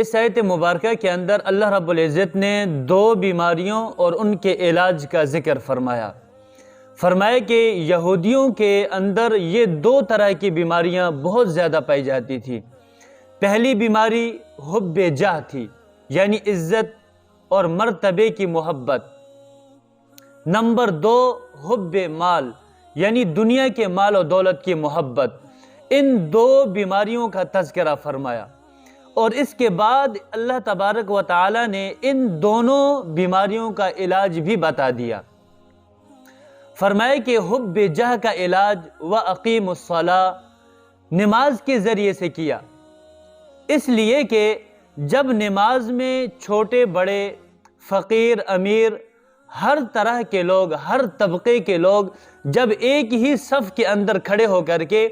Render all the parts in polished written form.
اس آیت مبارکہ کے اندر اللہ رب العزت نے دو بیماریوں اور ان کے علاج کا ذکر فرمایا۔ فرمایا کہ یہودیوں کے اندر یہ دو طرح کی بیماریاں بہت زیادہ پائی جاتی تھی۔ پہلی بیماری حب جاہ تھی، یعنی عزت اور مرتبے کی محبت۔ نمبر دو حب مال، یعنی دنیا کے مال و دولت کی محبت۔ ان دو بیماریوں کا تذکرہ فرمایا، اور اس کے بعد اللہ تبارک و تعالی نے ان دونوں بیماریوں کا علاج بھی بتا دیا۔ فرمایا کہ حب جاہ کا علاج وَأَقِیمُ الصَّلَاةَ نماز کے ذریعے سے کیا، اس لیے کہ جب نماز میں چھوٹے بڑے، فقیر امیر، ہر طرح کے لوگ، ہر طبقے کے لوگ جب ایک ہی صف کے اندر کھڑے ہو کر کے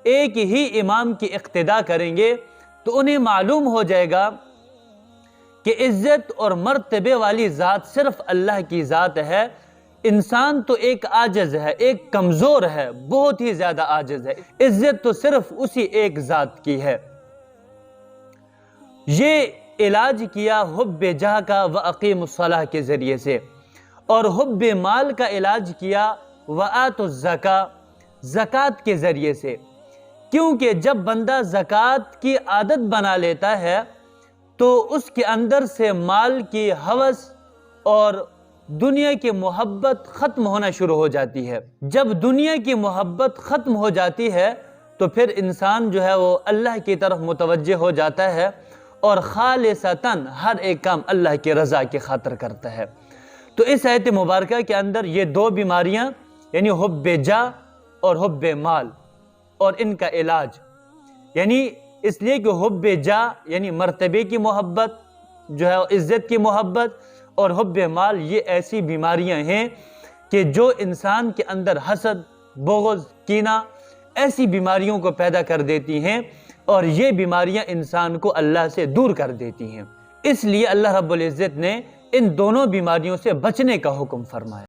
ایک ہی امام کی اقتداء کریں گے تو انہیں معلوم ہو جائے گا کہ عزت اور مرتبے والی ذات صرف اللہ کی ذات ہے۔ انسان تو ایک عاجز ہے، ایک کمزور ہے، بہت ہی زیادہ عاجز ہے۔ عزت تو صرف اسی ایک ذات کی ہے۔ یہ علاج کیا حب جاہ کا وَأَقِیمُ الصَّلَاةَ کے ذریعے سے، اور حب مال کا علاج کیا وَآتُوا الزَّکَاةَ زکوٰۃ کے ذریعے سے، کیونکہ جب بندہ زکوٰۃ کی عادت بنا لیتا ہے تو اس کے اندر سے مال کی ہوس اور دنیا کی محبت ختم ہونا شروع ہو جاتی ہے۔ جب دنیا کی محبت ختم ہو جاتی ہے تو پھر انسان جو ہے وہ اللہ کی طرف متوجہ ہو جاتا ہے اور خالصتاً ہر ایک کام اللہ کی رضا کی خاطر کرتا ہے۔ تو اس آیت مبارکہ کے اندر یہ دو بیماریاں، یعنی حب جاہ اور حب مال، اور ان کا علاج، یعنی اس لیے کہ حب جاہ یعنی مرتبے کی محبت جو ہے، عزت کی محبت، اور حب مال یہ ایسی بیماریاں ہیں کہ جو انسان کے اندر حسد، بغض، کینہ، ایسی بیماریوں کو پیدا کر دیتی ہیں، اور یہ بیماریاں انسان کو اللہ سے دور کر دیتی ہیں۔ اس لیے اللہ رب العزت نے ان دونوں بیماریوں سے بچنے کا حکم فرمایا۔